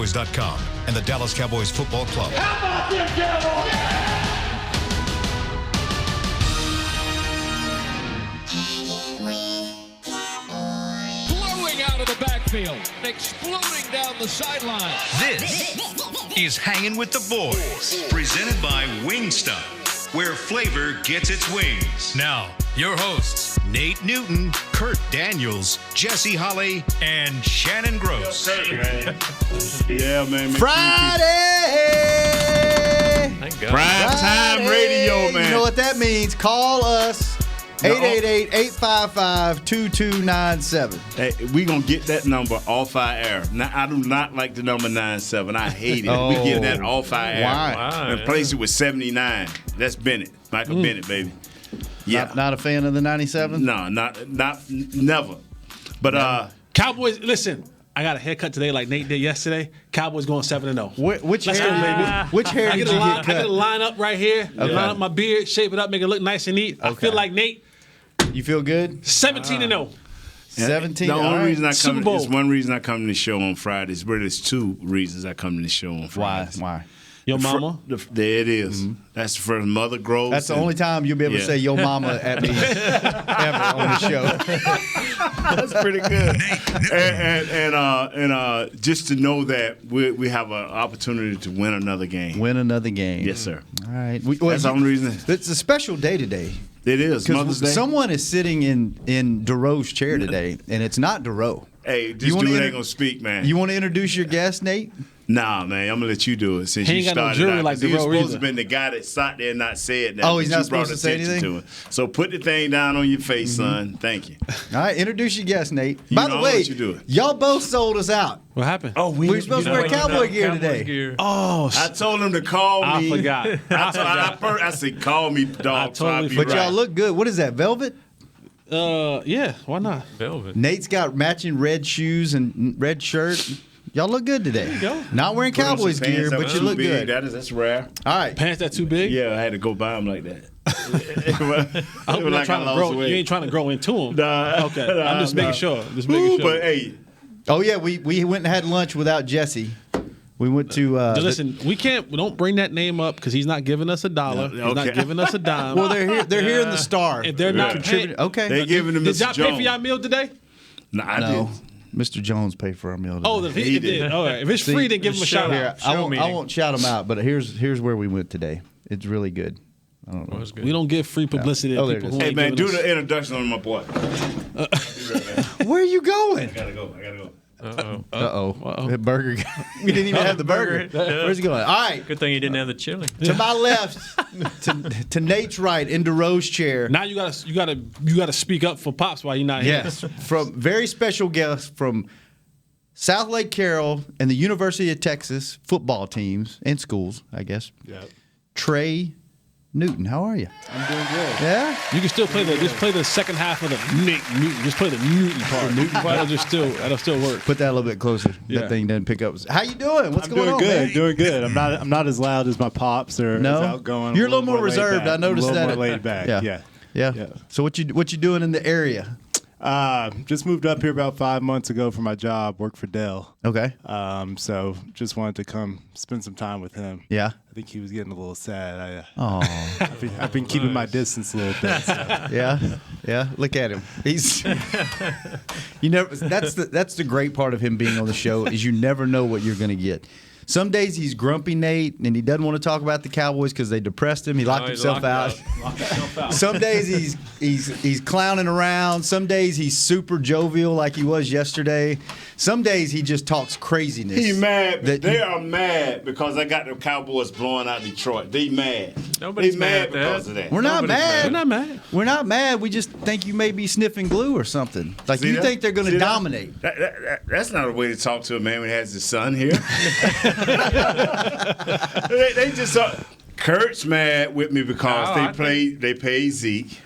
Cowboys.com and the Dallas Cowboys Football Club. How about them Cowboys? Blowing out of the backfield, exploding down the sideline. This is Hangin' with the Boys, presented by Wingstop, where flavor gets its wings. Now, your hosts, Nate Newton, Kurt Daniels, Jesse Holley, and Shannon Gross. Yeah, man. Friday! Prime time radio, man. You know what that means. Call us. 888-855-2297. Hey, we going to get that number off our air. Now, I do not like the number 97. I hate it. Oh. We get that off our air. Why? And replace it with 79. That's Bennett. Michael Bennett, baby. Yeah. Not a fan of the 97? No, never. But, Cowboys, listen, I got a haircut today like Nate did yesterday. Cowboys going 7-0. Which Let's hair, go, baby. Which hair did you get I cut? get a line up right here, line up my beard, shape it up, make it look nice and neat. I feel like Nate. You feel good? 17-0. 17. the all only right. reason I Super come, Bowl. it's one reason I come to the show on Fridays. But there's two reasons I come to the show on Fridays. Why? Your mama? There it is. That's the first Mother Groves. That's the only time you'll be able to say yo mama at me ever on the show. That's pretty good. and just to know that we have an opportunity to win another game. Win another game. Yes, sir. All right. That's the only reason. It's a special day today. It is Mother's Day. Someone is sitting in DeRoe's chair today, and it's not DeRoe. Hey, this dude ain't gonna speak, man. You want to introduce your guest, Nate? Nah, man, I'm gonna let you do it since He you ain't got no started jury out. like He was DeRoe supposed to either. have been the guy that sat there and not said that. Oh, he's but not you brought supposed to say attention anything? to it. So put the thing down on your face, son. Thank you. All right, introduce your guest, Nate. You By know, the I'll way, let you do it. y'all both sold us out. What happened? Oh, We were supposed to wear cowboy gear today. Oh, I told him to call me. I forgot. I said, call me, dog. So totally I'll be But right. y'all look good. What is that, velvet? Yeah, why not? Velvet. Nate's got matching red shoes and red shirt. Y'all look good today. There you go. Not wearing Put on some Cowboys pants gear, that but was you too look big. good. That's rare. All right. Pants that too big? Yeah, I had to go buy them like that. I hope you're not trying to grow. You ain't trying to grow into them. Okay, I'm just making sure. Just making sure. But hey, Oh, yeah, we went and had lunch without Jesse. We went to Just listen, we don't bring that name up because he's not giving us $1. No, He's not okay. giving us a dime. well, they're here in the Star. If they're not contributing. paying, Okay. they giving him did Mr. y'all Jones. pay for y'all meal today? No, I No. did. Mr. Jones paid for our meal today. Oh, if he did. All right. If it's free, then give him a shout Here, out. I won't shout him out, but here's where we went today. It's really good. I don't know. We don't give free publicity Oh, to there people it who is. Hey ain't man, giving do us. the introduction on my boy. Where are you going? I gotta go. Uh-oh. The burger guy. We didn't even have the burger. Where's he going? All right. Good thing you didn't have the chili. To my left, to Nate's right, in DeRoe's chair. Now you gotta speak up for Pops while you're not here. Yes, from very special guests from South Lake Carroll and the University of Texas football teams and schools, I guess. Yep. Trey Newton, how are you? I'm doing good. Yeah. You can still play the second half of the Nick Newton. Just play the Newton part. That'll still work. Put that a little bit closer. Yeah. That thing doesn't pick up. How you doing? What's I'm going doing on, good, man? doing good. I'm not as loud as my pops or No? as outgoing. You're a little more laid reserved. back. I noticed a little that. more laid back. Yeah. Yeah. Yeah. So what you doing in the area? Just moved up here about 5 months ago for my job. Work for Dell. Okay. So just wanted to come spend some time with him. Yeah. I think he was getting a little sad. Oh. I've been keeping my distance a little bit. So. Yeah, yeah. Look at him. He's that's the great part of him being on the show is you never know what you're going to get. Some days he's grumpy Nate and he doesn't want to talk about the Cowboys because they depressed him. He locked himself out. Some days he's clowning around. Some days he's super jovial like he was yesterday. Some days he just talks craziness. He mad. They are mad because I got the Cowboys blowing out Detroit. They mad. Nobody's they mad at because that. of that. We're not Nobody's mad. We're not mad. We're not mad. We just think you may be sniffing glue or something. Like See you that? think they're going See to that? dominate. That's not a way to talk to a man who has his son here. they just Kurt's mad with me because they paid Zeke.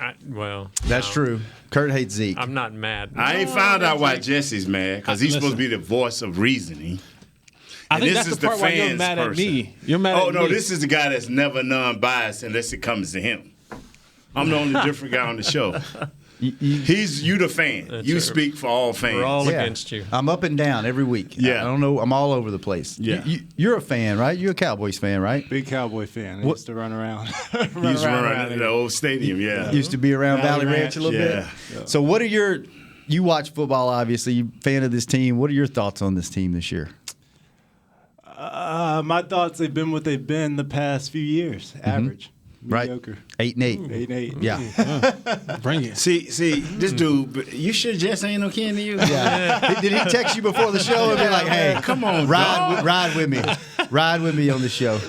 That's true. Kurt hates Zeke. I'm not mad. I ain't found out why Jesse's mad because he's supposed to be the voice of reasoning. I And think this that's is the part the why you're fans mad at person. me. You're mad Oh at no, me. this is the guy that's never non-biased unless it comes to him. I'm the only different guy on the show. You the fan. That's you right. speak for all fans. We're all against you. I'm up and down every week. Yeah. I don't know. I'm all over the place. Yeah. You're a fan, right? You're a Cowboys fan, right? Big Cowboy fan. I used to run around. He used to run around the old stadium, yeah. Used to be around Valley Ranch a little yeah. bit. So what are you watch football, obviously. You fan of this team. What are your thoughts on this team this year? My thoughts, they've been what they've been the past few years. Average. Mediocre. Right. 8-8. 8-8. Yeah. Bring it. See, this dude, you sure Jess ain't no kin to you? Yeah. Did he text you before the show and be like, hey, come on, ride with me. Ride with me on the show.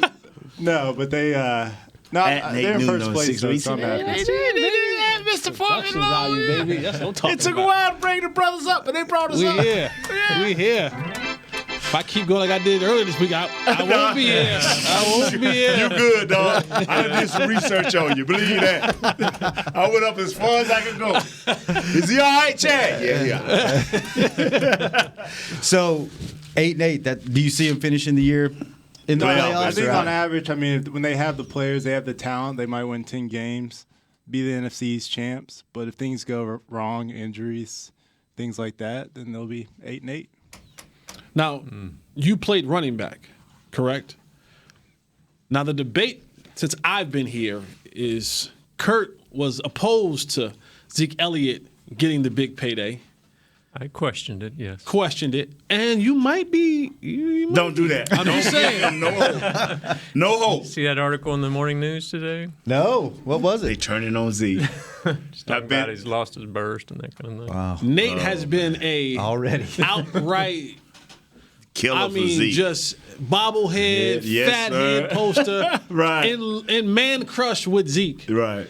No, but they're in first place. So I'm happy. Mr. Fucking Value, baby. That's what I'm talking It took a about. while to bring the brothers up, but they brought us up. We here. If I keep going like I did earlier this week, I won't be here. I won't be here. You good, dog. I did some research on you. Believe that. I went up as far as I could go. Is he all right, Chad? Yeah. So 8-8. Do you see him finishing the year in the playoffs? I think or on out? average, I mean, when they have the players, they have the talent, they might win 10 games, be the NFC's champs. But if things go wrong, injuries, things like that, then they'll be 8-8. Now, you played running back, correct? Now, the debate since I've been here is Kurt was opposed to Zeke Elliott getting the big payday. I questioned it, yes. Questioned it, and you might be. Don't do that. I'm just saying. No hope. No hope. See that article in the morning news today? No. What was They it? turning on Z. Just talking about he's lost his burst and that kind of thing. Wow. Nate has been a Already. outright. Killer for I Z. mean, just bobblehead, Yes, fat sir. head poster, Right. and man crush with Zeke. Right.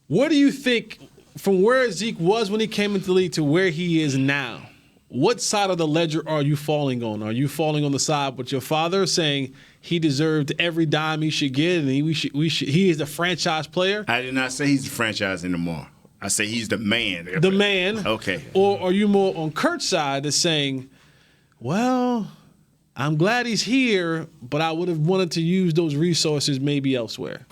What do you think from where Zeke was when he came into the league to where he is now? What side of the ledger are you falling on? Are you falling on the side with your father saying he deserved every dime he should get and he is a franchise player? I did not say he's the franchise anymore. I say he's the man. The man. Okay. Or are you more on Kurt's side that's saying, well, I'm glad he's here, but I would have wanted to use those resources maybe elsewhere?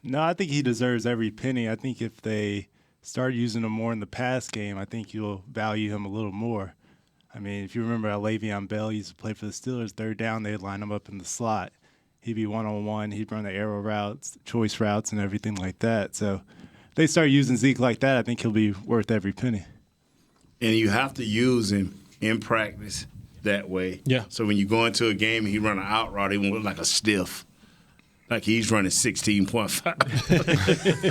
No, I think he deserves every penny. I think if they start using him more in the pass game, I think you'll value him a little more. I mean, if you remember how Le'Veon Bell used to play for the Steelers, third down, they'd line him up in the slot. He'd be one-on-one. He'd run the arrow routes, choice routes, and everything like that. So if they start using Zeke like that, I think he'll be worth every penny. And you have to use him in practice that way. Yeah. So when you go into a game and he run an out route, he won't look like a stiff. Like he's running 16.5.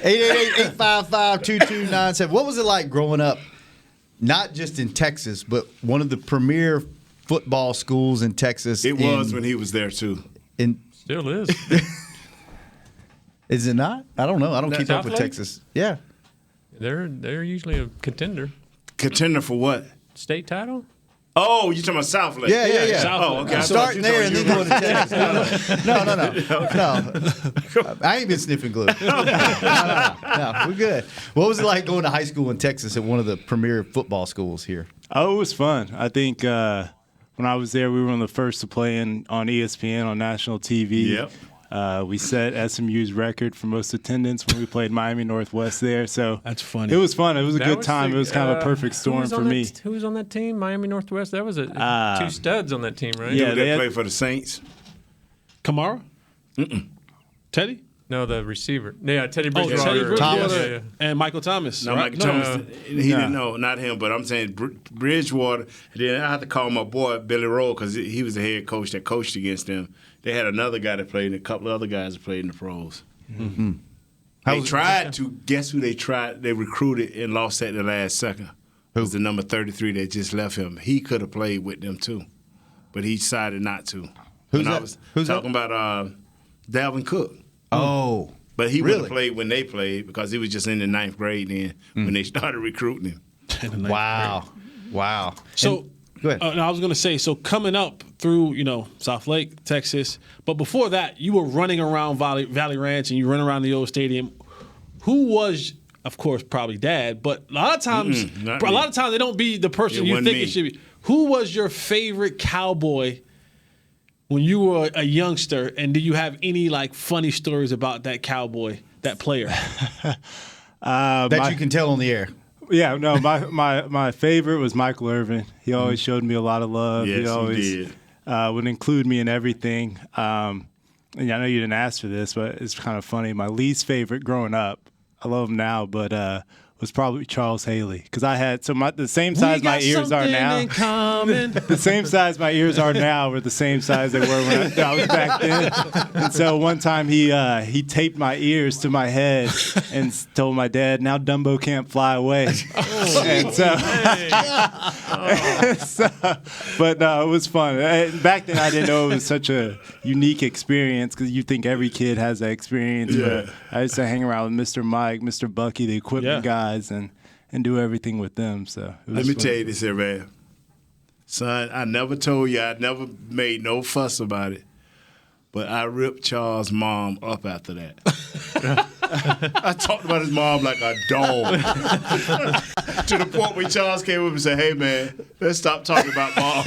888-855-2297. What was it like growing up, not just in Texas, but one of the premier football schools in Texas? It was when he was there, too. Still is. Is it not? I don't know. I don't keep up with Southlake? Texas. Yeah. They're usually a contender. Contender for what? State title? Oh, you're talking about Southlake. Yeah. Oh, okay. Starting there and then going to Texas. No. I ain't been sniffing glue. No, we're good. What was it like going to high school in Texas at one of the premier football schools here? Oh, it was fun. I think when I was there, we were one of the first to play on ESPN on national TV. Yep. We set SMU's record for most attendance when we played Miami Northwest there. So That's funny. It was fun. It was a That good was time. the, It was kind of a perfect storm for me. Who was on that team? Miami Northwest? That was two studs on that team, right? yeah. Did they play for the Saints? Kamara? Teddy? No, the receiver. Yeah, Teddy Oh, Bridgewater. Teddy Bridgewater Yeah. and Michael Thomas. No, right? Michael Thomas. He didn't know, not him, but I'm saying Bridgewater. And then I have to call my boy Billy Rowe because he was the head coach that coached against them. They had another guy that played and a couple of other guys that played in the pros. Mm-hmm. They tried to, guess who they tried? They recruited and lost at the last second. It was the number 33 that just left him. He could have played with them too, but he decided not to. Who's I that? was Who's talking about Dalvin Cook. Oh. But he Really? would have played when they played because he was just in the 9th grade then when they started recruiting him. Wow. So, go ahead. I was going to say, so coming up through, South Lake, Texas, but before that, you were running around Valley Ranch and you run around the old stadium. Who was, of course, probably Dad, but a lot of times they don't be the person you think it should be. Who was your favorite Cowboy when you were a youngster, and do you have any funny stories about that Cowboy, that player? That you can tell on the air. Yeah, no, my favorite was Michael Irvin. He always showed me a lot of love. Yes, he always he did. Would include me in everything. And I know you didn't ask for this, but it's kind of funny. My least favorite growing up, I love him now, but was probably Charles Haley, because I had the same size my ears are now. The same size my ears are now were the same size they were when I was back then. And so one time he taped my ears to my head and told my dad, "Now Dumbo can't fly away." And but no, it was fun. Back then I didn't know it was such a unique experience, because you think every kid has that experience. Yeah. But I used to hang around with Mr. Mike, Mr. Bucky, the equipment guys, and do everything with them. So let me tell you this here, man. Son, I never told you, I never made no fuss about it, but I ripped Charles' mom up after that. I talked about his mom like a dog. To the point where Charles came up and said, "Hey, man, let's stop talking about moms."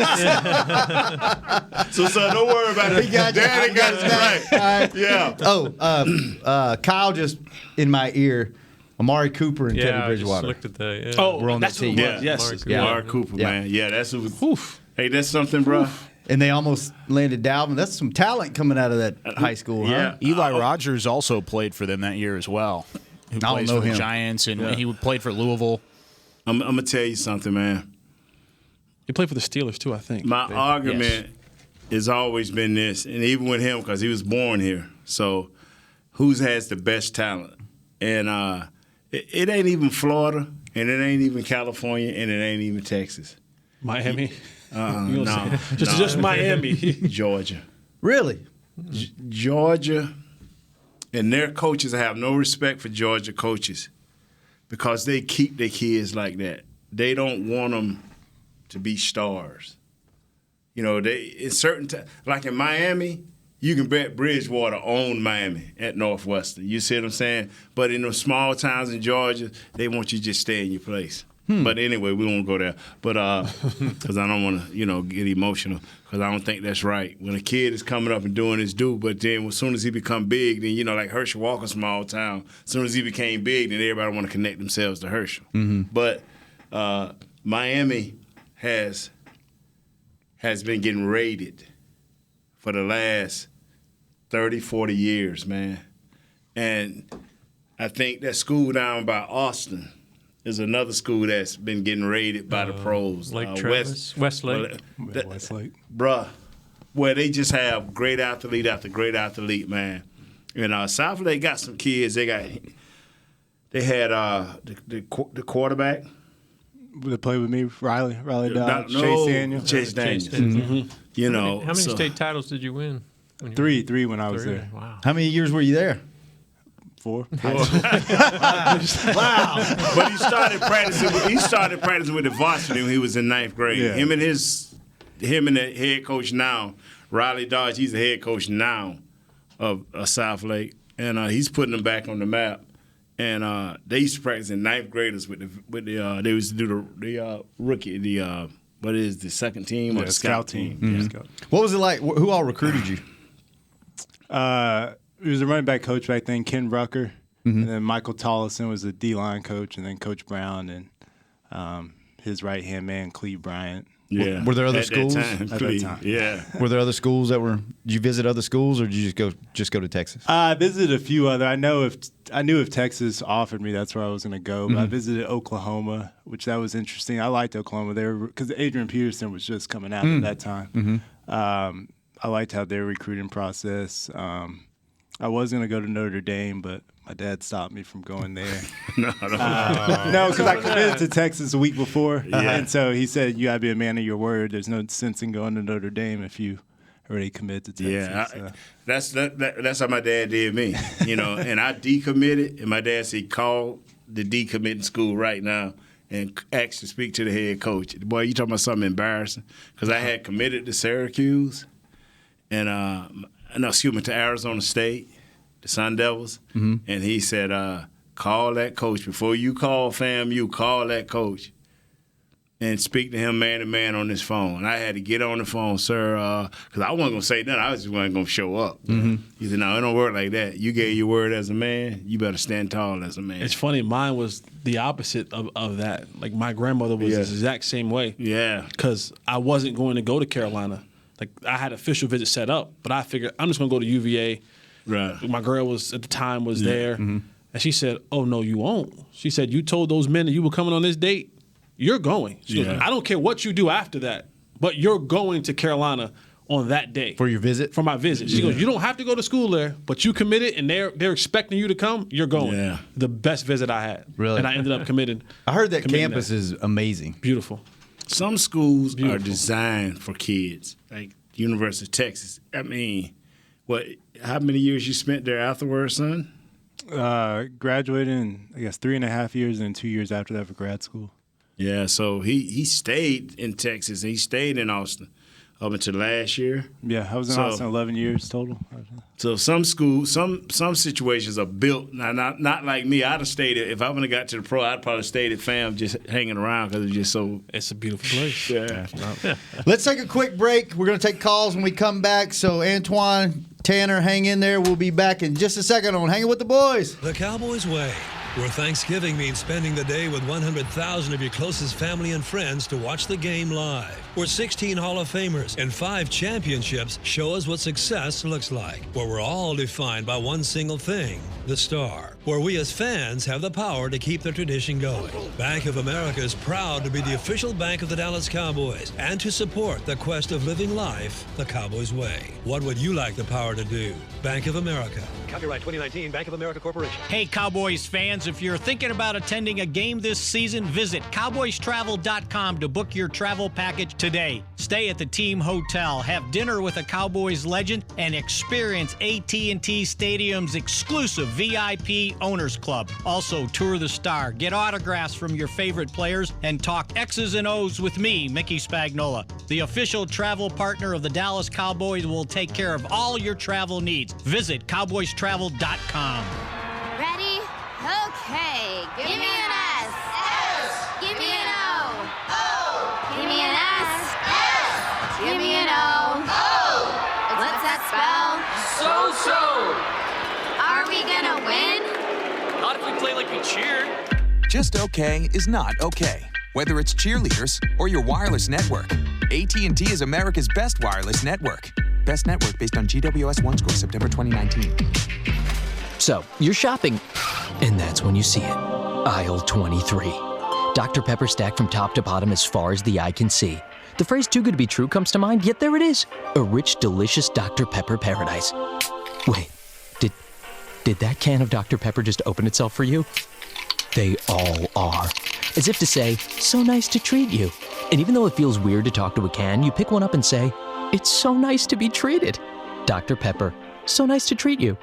So, son, don't worry about it. Daddy got his back. Right. Yeah. Oh, Kyle just in my ear. Amari Cooper and Teddy I just Bridgewater. looked at that. Yeah. Oh, We're on that's the who team. it was. Yes. Amari Cooper. Yeah. Amari Cooper, Yeah. man. Yeah, that's who. Hey, that's something, bro. And they almost landed Dalvin. That's some talent coming out of that high school, huh? Yeah. Eli Rogers also played for them that year as well. Who don't plays know for the him. Giants, and he played for Louisville. I'm going to tell you something, man. He played for the Steelers too, I think. My argument has always been this, and even with him, because he was born here. So, who has the best talent? And it ain't even Florida, and it ain't even California, and it ain't even Texas. Miami. No, Just Miami. Georgia. Really? Georgia, and their coaches have no respect for Georgia coaches because they keep their kids like that. They don't want them to be stars. You know, they in certain like in Miami, you can bet Bridgewater owned Miami at Northwestern. You see what I'm saying? But in those small towns in Georgia, they want you to just stay in your place. But anyway, we won't go there. But because I don't want to, get emotional, because I don't think that's right. When a kid is coming up and doing his due, but then as soon as he become big, then, like Herschel Walker, small town, as soon as he became big, then everybody want to connect themselves to Herschel. Mm-hmm. But Miami has been getting raided for the last 30, 40 years, man. And I think that school down by Austin is another school that's been getting raided by the pros. Lake Travis, Westlake. Westlake. Bruh, where they just have great athlete after great athlete, man. And South Lake got some kids. They had the quarterback. That played with me, Riley Dodge, Chase Daniel. Chase Daniels. Mm-hmm. How many state titles did you win? Three when I was there. Wow. How many years were you there? 4. Wow. But he started practicing with the varsity when he was in 9th grade. Yeah. Him and the head coach now, Riley Dodge, he's the head coach now of South Lake. And he's putting them back on the map. And they used to practice in 9th graders with the they used to do the rookie, the second team or the scout team. Mm-hmm. Yeah. What was it like? Who all recruited you? He was a running back coach back then, Ken Rucker, and then Michael Tollison was the D-line coach, and then Coach Brown and his right-hand man, Cleve Bryant. Yeah. Were there other At schools? that time. Yeah. Were there other schools did you visit other schools, or did you just go to Texas? I visited a few other. I knew if Texas offered me, that's where I was going to go. But I visited Oklahoma, which that was interesting. I liked Oklahoma there because Adrian Peterson was just coming out at that time. I liked how their recruiting process. I was going to go to Notre Dame, but my dad stopped me from going there. No, because I committed to Texas a week before. And so he said, you got to be a man of your word. There's no sense in going to Notre Dame if you already committed to Texas. Yeah, that's how my dad did me, and I decommitted, and my dad said, call the decommitting school right now and actually speak to the head coach. Boy, you talking about something embarrassing? Because I had committed to Syracuse and to Arizona State, the Sun Devils, and he said, call that coach. Before you call FAMU, call that coach. and speak to him man to man on this phone. I had to get on the phone, sir, because I wasn't going to say nothing. I was just wasn't going to show up. Mm-hmm. He said, no, it don't work like that. You gave your word as a man. You better stand tall as a man. It's funny. Mine was the opposite of that. Like, my grandmother was the exact same way. Yeah. Because I wasn't going to go to Carolina. Like, I had official visit set up, but I figured I'm just going to go to UVA. Right. My girl was, at the time, was there. Mm-hmm. And she said, oh, no, you won't. She said, you told those men that you were coming on this date. You're going. She goes, I don't care what you do after that, but you're going to Carolina on that day. For your visit? For my visit. She goes, you don't have to go to school there, but you committed and they're expecting you to come, you're going. Yeah. The best visit I had. Really? And I ended up committing. I heard that campus is amazing. Beautiful. Some schools are designed for kids, like University of Texas. I mean, how many years you spent there afterwards, son? Graduated in, I guess, 3.5 years and then 2 years after that for grad school. Yeah, so he stayed in Texas. He stayed in Austin up until last year. Yeah, I was in Austin 11 years total. So some schools, some situations are built. Now, not like me. I'd have stayed if I would have got to the pro. I'd probably stayed at FAM just hanging around because it's just so. It's a beautiful place. Yeah. Let's take a quick break. We're going to take calls when we come back. So Antoine, Tanner, hang in there. We'll be back in just a second on Hanging with the Boys. The Cowboys way, where Thanksgiving means spending the day with 100,000 of your closest family and friends to watch the game live. Where 16 Hall of Famers and 5 championships show us what success looks like. Where we're all defined by one single thing, the star. Where we as fans have the power to keep the tradition going. Bank of America is proud to be the official bank of the Dallas Cowboys and to support the quest of living life the Cowboys way. What would you like the power to do? Bank of America. Copyright 2019, Bank of America Corporation. Hey, Cowboys fans, if you're thinking about attending a game this season, visit cowboystravel.com to book your travel package today. Stay at the team hotel, have dinner with a Cowboys legend, and experience AT&T Stadium's exclusive VIP Owners Club. Also, tour the Star, get autographs from your favorite players, and talk X's and O's with me, Mickey Spagnola. The official travel partner of the Dallas Cowboys will take care of all your travel needs. Visit cowboystravel.com. Ready? Okay. Give me an S. S. Give me an O. O. Give me an S. S. Give me an O. O. What's that spell? So. Are we gonna win? Not if we play like we cheered. Just okay is not okay. Whether it's cheerleaders or your wireless network, AT&T is America's best wireless network. Best network based on GWS 1 score September 2019. So, you're shopping, and that's when you see it. Aisle 23. Dr. Pepper stacked from top to bottom as far as the eye can see. The phrase too good to be true comes to mind, yet there it is. A rich, delicious Dr. Pepper paradise. Wait, did that can of Dr. Pepper just open itself for you? They all are. As if to say, so nice to treat you. And even though it feels weird to talk to a can, you pick one up and say, it's so nice to be treated. Dr. Pepper, so nice to treat you.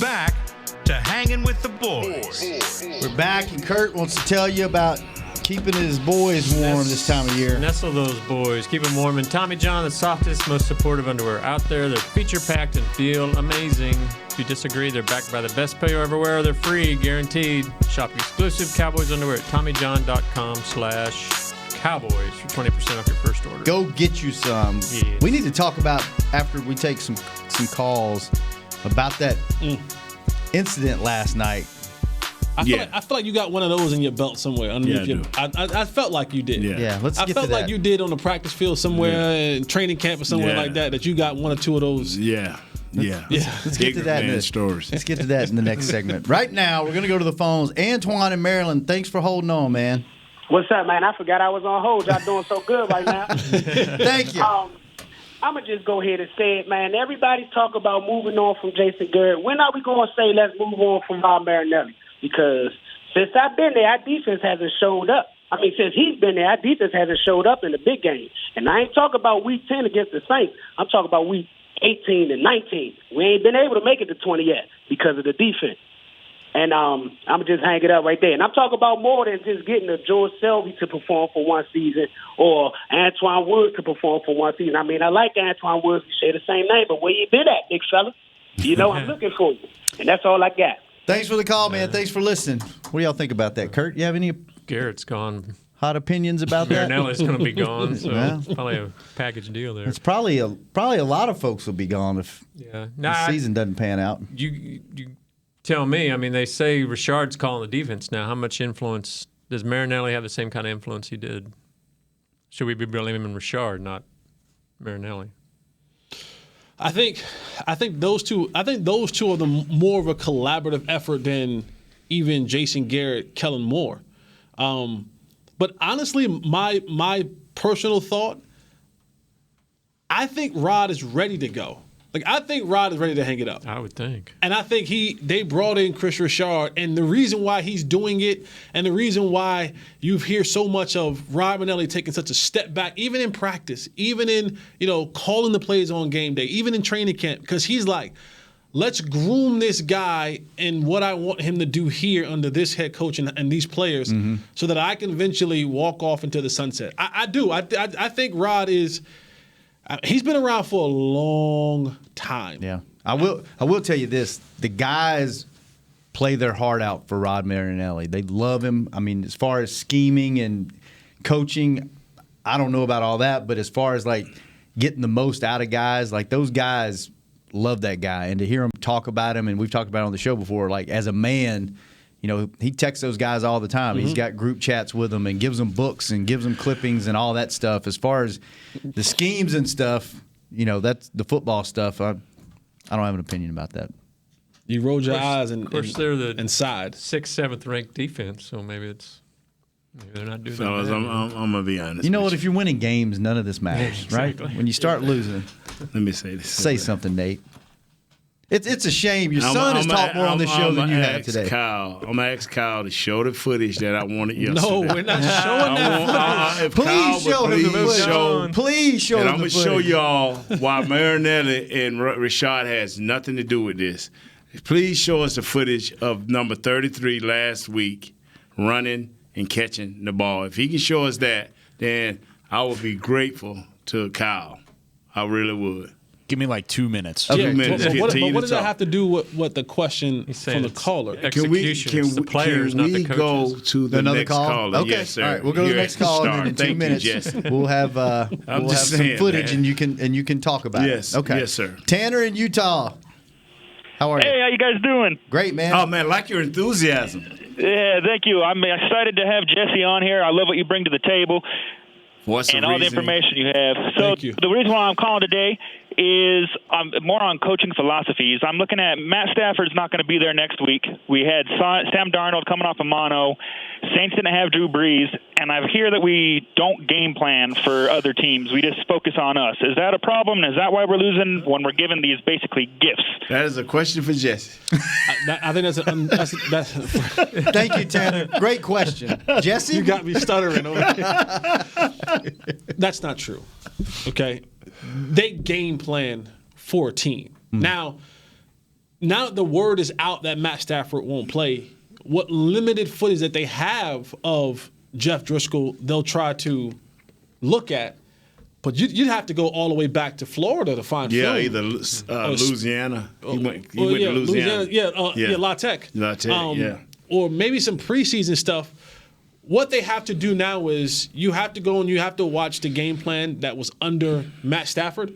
Back to Hanging with the Boys. We're back, and Kurt wants to tell you about keeping his boys warm this time of year. Nestle those boys. Keep them warm. And Tommy John, the softest, most supportive underwear out there. They're feature-packed and feel amazing. If you disagree, they're backed by the best payer everywhere. They're free, guaranteed. Shop exclusive Cowboys underwear at TommyJohn.com/Cowboys for 20% off your first order. Go get you some. Yes. We need to talk about, after we take some calls, about that incident last night. I feel like you got one of those in your belt somewhere underneath your. I felt like you did. Yeah, let's get to that. I felt like you did on the practice field somewhere, in training camp or somewhere like that. That you got one or two of those. Let's get to that in stories. Let's get to that in the next segment. Right now, we're gonna go to the phones. Antoine in Maryland, thanks for holding on, man. What's up, man? I forgot I was on hold. Y'all doing so good right now. Thank you. I'm going to just go ahead and say it, man. Everybody's talking about moving on from Jason Garrett. When are we going to say let's move on from Rob Marinelli? Because since I've been there, our defense hasn't showed up. I mean, since he's been there, our defense hasn't showed up in the big game. And I ain't talking about week 10 against the Saints. I'm talking about week 18 and 19. We ain't been able to make it to 20 yet because of the defense. And I'm going to just hang it up right there. And I'm talking about more than just getting a George Selby to perform for one season or Antoine Woods to perform for one season. I mean, I like Antoine Woods. We share the same name, but where you been at, big fella? You know, I'm looking for you. And that's all I got. Thanks for the call, man. Thanks for listening. What do y'all think about that, Kurt? You have any Garrett's gone. Hot opinions about that? Marinelli's going to be gone, so it's probably a package deal there. It's probably a lot of folks will be gone if the season doesn't pan out. You tell me. I mean, they say Richard's calling the defense now. How much influence does Marinelli have? The same kind of influence he did? Should we be blaming Richard, not Marinelli? I think those two are the more of a collaborative effort than even Jason Garrett, Kellen Moore. But honestly, my personal thought, I think Rod is ready to go. Like, I think Rod is ready to hang it up. I would think. And I think they brought in Chris Richard, and the reason why he's doing it, and the reason why you hear so much of Rod Marinelli taking such a step back, even in practice, even in, calling the plays on game day, even in training camp, because he's like, let's groom this guy in what I want him to do here under this head coach and these players so that I can eventually walk off into the sunset. I do. I think Rod is he's been around for a long time. Yeah. I will tell you this. The guys play their heart out for Rod Marinelli. They love him. I mean, as far as scheming and coaching, I don't know about all that, but as far as like getting the most out of guys, like those guys love that guy, and to hear him talk about him, and we've talked about it on the show before, like as a man, he texts those guys all the time. He's got group chats with them and gives them books and gives them clippings and all that stuff. As far as the schemes and stuff, that's the football stuff. I don't have an opinion about that. You rolled your eyes and they're the inside 6th, 7th ranked defense, so maybe they're not doing Fellas, that. I'm gonna be honest. You know what? If you're winning games, none of this matters, Exactly. right? When you start losing, let me say this. Say something, Nate. It's a shame. Your son has talked more on this show than you have today. I'm going to ask Kyle to show the footage that I wanted yesterday. No, we're not showing that footage. Please show him the footage. Please show him the footage. And I'm going to show y'all why Marinelli and Rashad has nothing to do with this. Please show us the footage of number 33 last week running and catching the ball. If he can show us that, then I would be grateful to Kyle. I really would. Give me like 2 minutes. Okay. 2 minutes. But what does that have to do with what the question from the caller? Execution. It's the players, not the coaches. Go to the next caller? Okay. Yes, sir. All right, we'll go to the next call, and then in 2 minutes we'll have some footage, and you can talk about it. Yes. Okay. Yes, sir. Tanner in Utah. How are you? Hey, how you guys doing? Great, man. Oh man, like your enthusiasm. Yeah, thank you. I'm excited to have Jesse on here. I love what you bring to the table. And all the information you have. So the reason why I'm calling today is I'm more on coaching philosophies. I'm looking at Matt Stafford's not going to be there next week. We had Sam Darnold coming off a mono. Saints didn't have Drew Brees. And I hear that we don't game plan for other teams. We just focus on us. Is that a problem? Is that why we're losing when we're given these basically gifts? That is a question for Jesse. I think that's Thank you, Tanner. Great question. Jesse? You got me stuttering over here. That's not true. Okay? They game plan for a team. Now the word is out that Matt Stafford won't play. What limited footage that they have of Jeff Driscoll, they'll try to look at. But you'd have to go all the way back to Florida to find film. Yeah, either Louisiana. He went to Louisiana. La Tech. La Tech, yeah. Or maybe some preseason stuff. What they have to do now is you have to go and you have to watch the game plan that was under Matt Stafford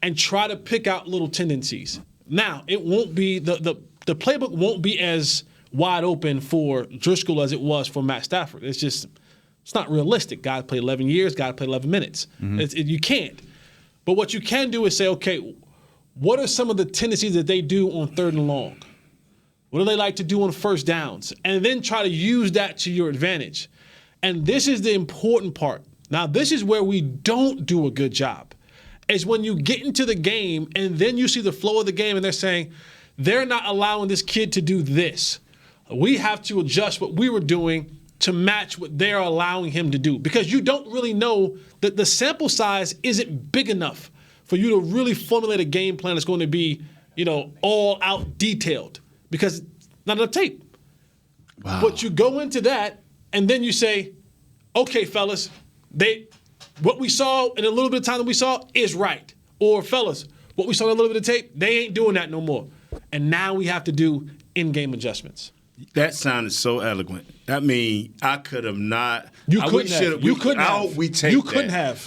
and try to pick out little tendencies. Now, it won't be the playbook won't be as wide open for Driscoll as it was for Matt Stafford. It's not realistic. Guy played 11 years, guy played 11 minutes. You can't. But what you can do is say, okay, what are some of the tendencies that they do on 3rd and long? What do they like to do on first downs? And then try to use that to your advantage. And this is the important part. Now, this is where we don't do a good job. Is when you get into the game and then you see the flow of the game and they're saying, they're not allowing this kid to do this. We have to adjust what we were doing to match what they're allowing him to do. Because you don't really know that the sample size isn't big enough for you to really formulate a game plan that's going to be, all out detailed. Because it's not enough tape. Wow. But you go into that, and then you say, okay, fellas, what we saw in a little bit of time that we saw is right. Or, fellas, what we saw in a little bit of tape, they ain't doing that no more. And now we have to do in-game adjustments. That sounded so eloquent. I mean, I could have not. You couldn't have. You couldn't have. We take You couldn't have.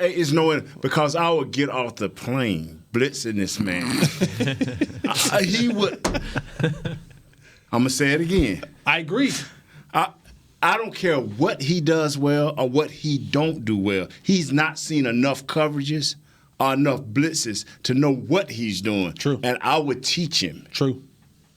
It's knowing because I would get off the plane blitzing this man. He would. I'm gonna say it again. I agree. I don't care what he does well or what he don't do well. He's not seen enough coverages or enough blitzes to know what he's doing. True. And I would teach him. True.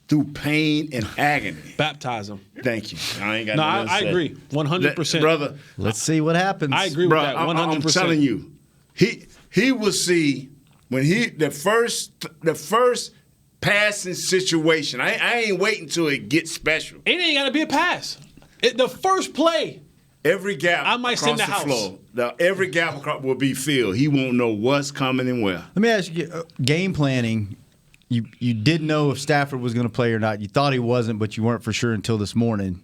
Through pain and agony. Baptize him. Thank you. I ain't got No, nothing to I say. agree. 100%. Brother. Let's see what happens. I agree with that 100%. I'm telling you, he will see when the first passing situation. I ain't waiting till it gets special. It ain't got to be a pass. The first play. Every gap I might across send the the house. floor, every gap will be filled. He won't know what's coming and where. Let me ask you, game planning. You didn't know if Stafford was going to play or not. You thought he wasn't, but you weren't for sure until this morning.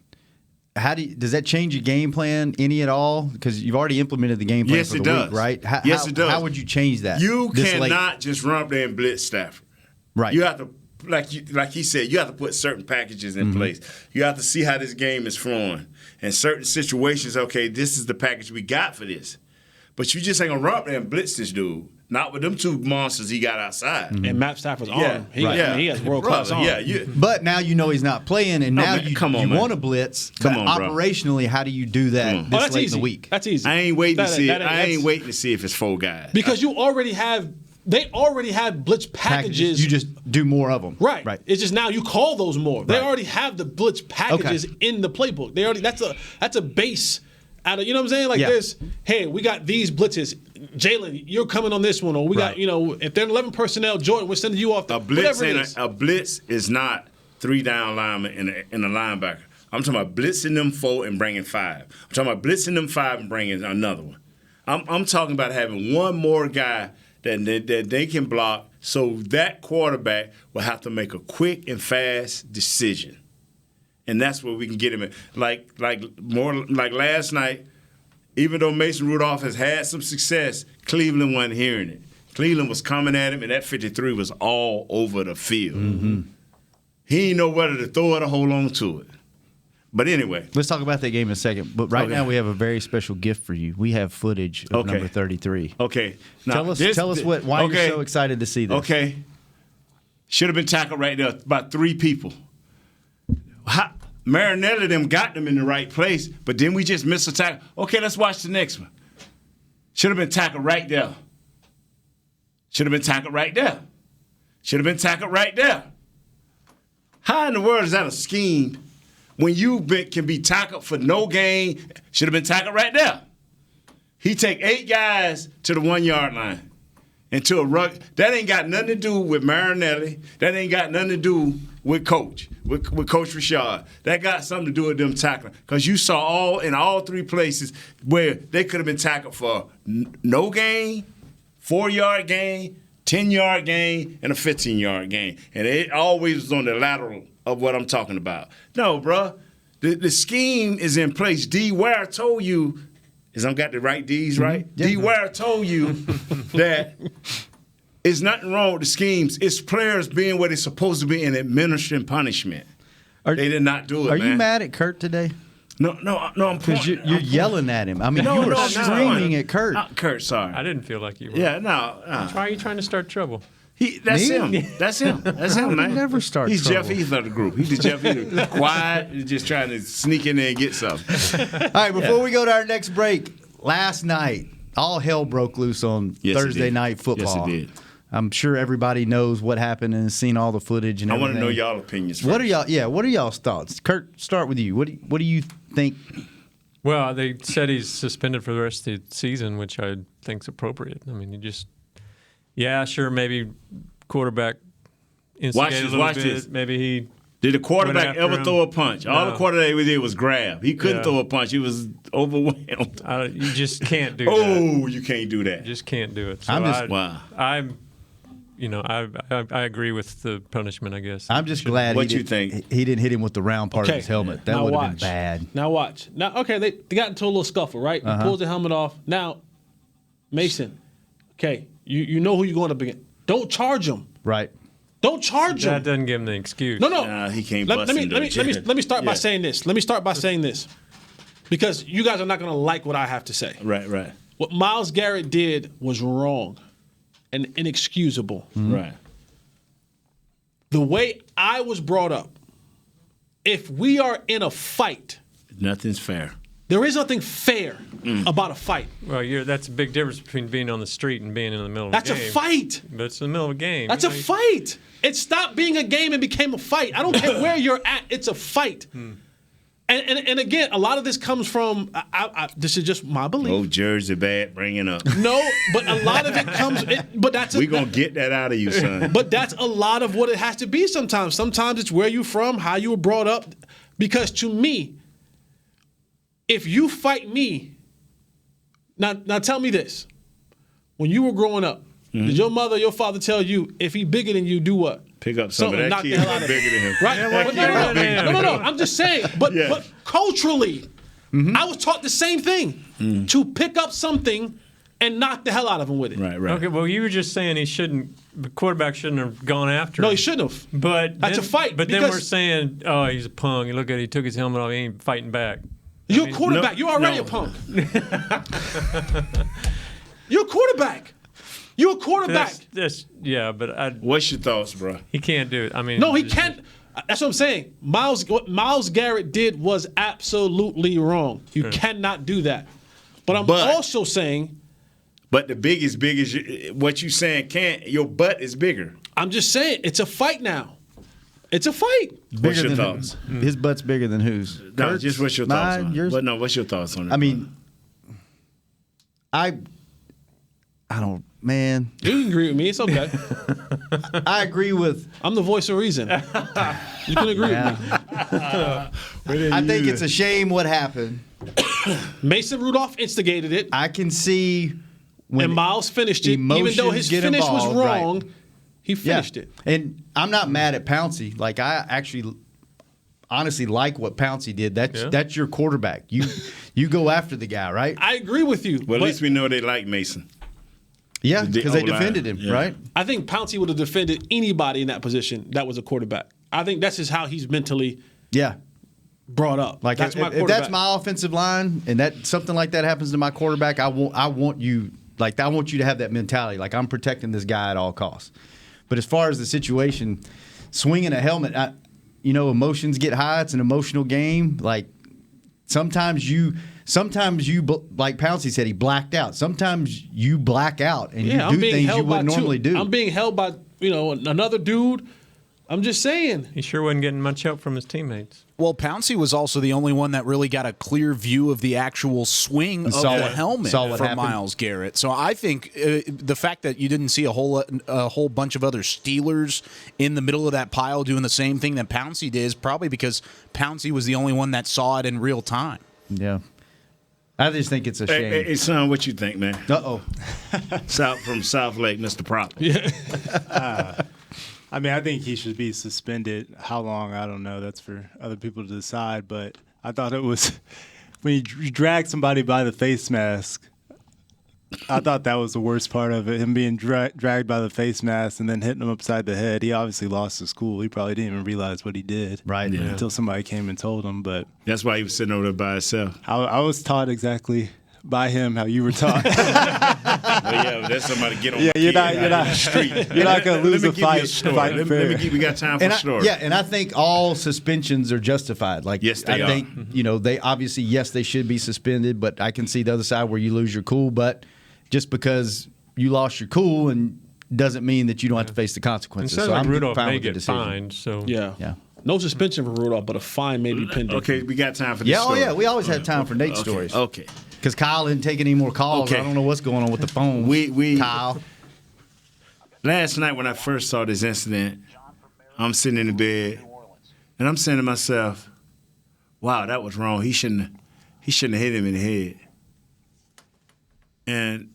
Does that change your game plan any at all? Because you've already implemented the game plan Yes, for it the does. week, right? Yes, it does. How would you change that? You this cannot late? just run up there and blitz Stafford. Right. You have to, like he said, you have to put certain packages in place. You have to see how this game is flowing. In certain situations, okay, this is the package we got for this. But you just ain't going to run up there and blitz this dude. Not with them two monsters he got outside. And Matt Stafford's arm. He has world-class arm. But now you know he's not playing, and now you want to blitz. Come but on, bro. operationally, how do you do that this late in the week? That's easy. I ain't waiting to see it. I ain't waiting to see if it's 4 guys. Because they already have blitz packages. You just do more of them. Right. It's just now you call those more. They already have the blitz packages in the playbook. That's a base. You know what I'm saying? Like there's, hey, we got these blitzes. Jalen, you're coming on this one, or we got, if they're 11 personnel, Jordan, we're sending you off. A blitz is not 3 down linemen and a linebacker. I'm talking about blitzing them 4 and bringing 5. I'm talking about blitzing them 5 and bringing another one. I'm talking about having one more guy that they can block, so that quarterback will have to make a quick and fast decision. And that's where we can get him in. Like last night, even though Mason Rudolph has had some success, Cleveland wasn't hearing it. Cleveland was coming at him, and that 53 was all over the field. Mm-hmm. He didn't know whether to throw it or hold on to it. But anyway. Let's talk about that game in a second. But right now we have a very special gift for you. We have footage of number 33. Okay. Now, tell us why you're so excited to see this. Okay. Should have been tackled right there. About 3 people. Marinelli them got them in the right place, but then we just missed a tackle. Okay, let's watch the next one. Should have been tackled right there. Should have been tackled right there. Should have been tackled right there. How in the world is that a scheme when you can be tackled for no gain? Should have been tackled right there. He take 8 guys to the 1-yard line. Into a rug. That ain't got nothing to do with Marinelli. That ain't got nothing to do with Coach, with Coach Rashad. That got something to do with them tackling. Because you saw in all 3 places where they could have been tackled for no gain, 4-yard gain, 10-yard gain, and a 15-yard gain. And it always was on the lateral of what I'm talking about. No, bro. The scheme is in place. D. Ware told you, is I got the right D's right? Yeah. D. Ware told you that it's nothing wrong with the schemes. It's players being where they're supposed to be and administering punishment. They did not do it, Are man. you mad at Kurt today? No, I'm because you're yelling at him. I mean, No, you were no, screaming at Kurt. Kurt, sorry. I didn't feel like you were. Yeah, no. Why are you trying to start trouble? That's Me? him. That's him. That's him, man. Never start He's trouble. Jeff Heath of the group. He's the Jeff Heath. Quiet, just trying to sneak in there and get something. All right, before we go to our next break, last night, all hell broke loose on Thursday Night Football. Yes, it did. I'm sure everybody knows what happened and has seen all the footage and everything. I want to know y'all opinions first. What are y'all's thoughts? Kurt, start with you. What do you think? Well, they said he's suspended for the rest of the season, which I think's appropriate. I mean, sure, maybe quarterback instigated a little bit. Maybe he did the quarterback ever him. throw a punch? All the quarterback did was grab. He couldn't throw a punch. He was overwhelmed. You just can't do that. Oh, you can't do that. You just can't do it. So I agree with the punishment, I guess. I'm just glad what you think he didn't hit him with the round part of his helmet. That would have been bad. Now watch. They got into a little scuffle, right? He pulls the helmet off. Now, Mason, okay, you know who you're going up against. Don't charge him. Right. Don't charge him. That doesn't give him the excuse. No. Nah, he can't Let bust me him. let me start by saying this. Because you guys are not going to like what I have to say. Right. What Myles Garrett did was wrong and inexcusable. Mm-hmm. Right. The way I was brought up, if we are in a fight, nothing's fair. There is nothing fair about a fight. Well, that's a big difference between being on the street and being in the middle of a game. That's a fight. But it's in the middle of a game. That's a fight. It stopped being a game and became a fight. I don't care where you're at. It's a fight. And again, a lot of this comes from, this is just my belief. Oh, Jersey bad, bring it up. No, but a lot of it comes, we're going to get that out of you, son. But that's a lot of what it has to be sometimes. Sometimes it's where you're from, how you were brought up. Because to me, if you fight me, now tell me this. When you were growing up, did your mother or your father tell you, if he bigger than you, do what? Pick up some of that kid who's bigger than him. Right? Yeah, No. I'm just saying. But culturally, I was taught the same thing. To pick up something and knock the hell out of him with it. Right. Okay, well, you were just saying the quarterback shouldn't have gone after him. No, he shouldn't have. But that's a fight. But then we're saying, oh, he's a punk. Look at it, he took his helmet off, he ain't fighting back. You're a quarterback. You're already a punk. You're a quarterback. You're a quarterback. But what's your thoughts, bro? He can't do it. I mean, no, he can't. That's what I'm saying. What Myles Garrett did was absolutely wrong. You cannot do that. But I'm also saying. But the biggest, what you saying can't. Your butt is bigger. I'm just saying it's a fight now. It's a fight. What's your thoughts? His butt's bigger than whose? No, just what's your thoughts on it? Yours? But no, what's your thoughts on it? I mean, I don't, man. You can agree with me. It's okay. I agree with. I'm the voice of reason. You can agree with me. I think it's a shame what happened. Mason Rudolph instigated it. I can see when and Myles finished it. Even though his finish was wrong, right. He finished it. And I'm not mad at Pouncey. Like, I actually honestly like what Pouncey did. That's your quarterback. You go after the guy, right? I agree with you. Well, at least we know they like Mason. Yeah, because they defended him, right? I think Pouncey would have defended anybody in that position that was a quarterback. I think that's just how he's mentally brought up. Like, that's if that's my offensive line and that something like that happens to my quarterback, I want you to have that mentality. Like, I'm protecting this guy at all costs. But as far as the situation, swinging a helmet, emotions get high. It's an emotional game. Like, sometimes you, like Pouncey said, he blacked out. Sometimes you black out and you do things you wouldn't normally do. I'm being held by, another dude. I'm just saying. He sure wasn't getting much help from his teammates. Well, Pouncey was also the only one that really got a clear view of the actual swing of the helmet from Myles Garrett. So I think the fact that you didn't see a whole bunch of other Steelers in the middle of that pile doing the same thing that Pouncey did is probably because Pouncey was the only one that saw it in real time. Yeah. I just think it's a shame. Hey, son, what you think, man? Uh-oh. From South Lake, Mr. Prop. Yeah. I mean, I think he should be suspended. How long, I don't know. That's for other people to decide. But I thought it was when you drag somebody by the face mask, I thought that was the worst part of it, him being dragged by the face mask and then hitting him upside the head. He obviously lost his cool. He probably didn't even realize what he did until somebody came and told him. But that's why he was sitting over there by himself. I was taught exactly by him how you were taught. That's somebody get on the street. You're not going to lose a fight. We got time for a story. Yeah, and I think all suspensions are justified. Like, yes, they are. I think, they obviously, yes, they should be suspended, but I can see the other side where you lose your cool. But just because you lost your cool and doesn't mean that you don't have to face the consequences. And so I'm Rudolph fine may with the get decision. fined. So yeah. No suspension for Rudolph, but a fine may be pending. Okay, we got time for this story. story. Oh, yeah, we always have time for Nate's stories. Okay. Because Kyle didn't take any more calls. Okay. I don't know what's going on with the phone. Kyle. Last night when I first saw this incident, I'm sitting in the bed, and I'm saying to myself, wow, that was wrong. He shouldn't have hit him in the head. And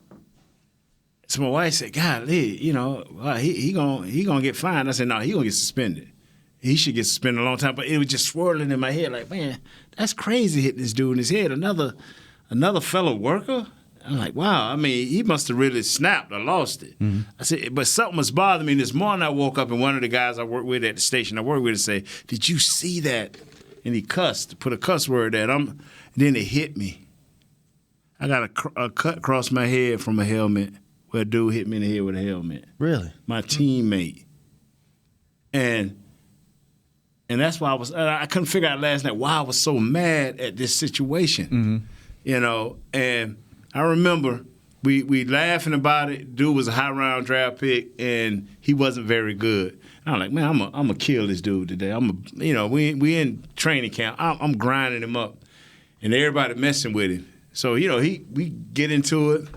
so my wife said, golly, he gonna get fined. I said, no, he gonna get suspended. He should get suspended a long time. But it was just swirling in my head like, man, that's crazy hitting this dude in his head. Another fellow worker? I'm like, wow. I mean, he must have really snapped or lost it. I said, but something was bothering me. This morning I woke up and one of the guys I work with at the station I work with said, did you see that? And he cussed, put a cuss word at him. Then it hit me. I got a cut across my head from a helmet where a dude hit me in the head with a helmet. Really? My teammate. And that's why I couldn't figure out last night why I was so mad at this situation. You know, and I remember we laughing about it. Dude was a high round draft pick, and he wasn't very good. And I'm like, man, I'm gonna kill this dude today. We in training camp. I'm grinding him up, and everybody messing with him. So we get into it.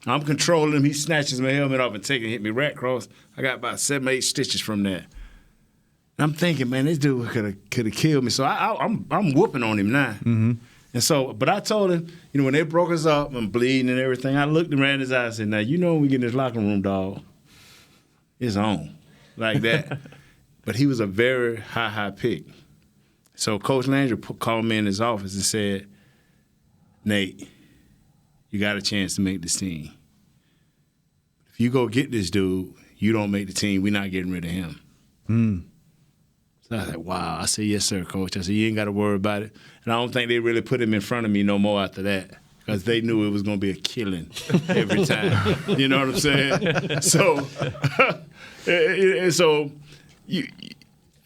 I'm controlling him. He snatches my helmet off and hit me right across. I got about 7 or 8 stitches from that. I'm thinking, man, this dude could have killed me. So I'm whooping on him now. And so, but I told him, when they broke us up and bleeding and everything, I looked him right in his eyes and said, now, when we get in this locker room, dog, it's on. Like that. But he was a very high pick. So Coach Landry called me in his office and said, Nate, you got a chance to make this team. If you go get this dude, you don't make the team, we're not getting rid of him. So I was like, wow. I said, yes, sir, Coach. I said, you ain't got to worry about it. And I don't think they really put him in front of me no more after that because they knew it was going to be a killing every time. You know what I'm saying? So,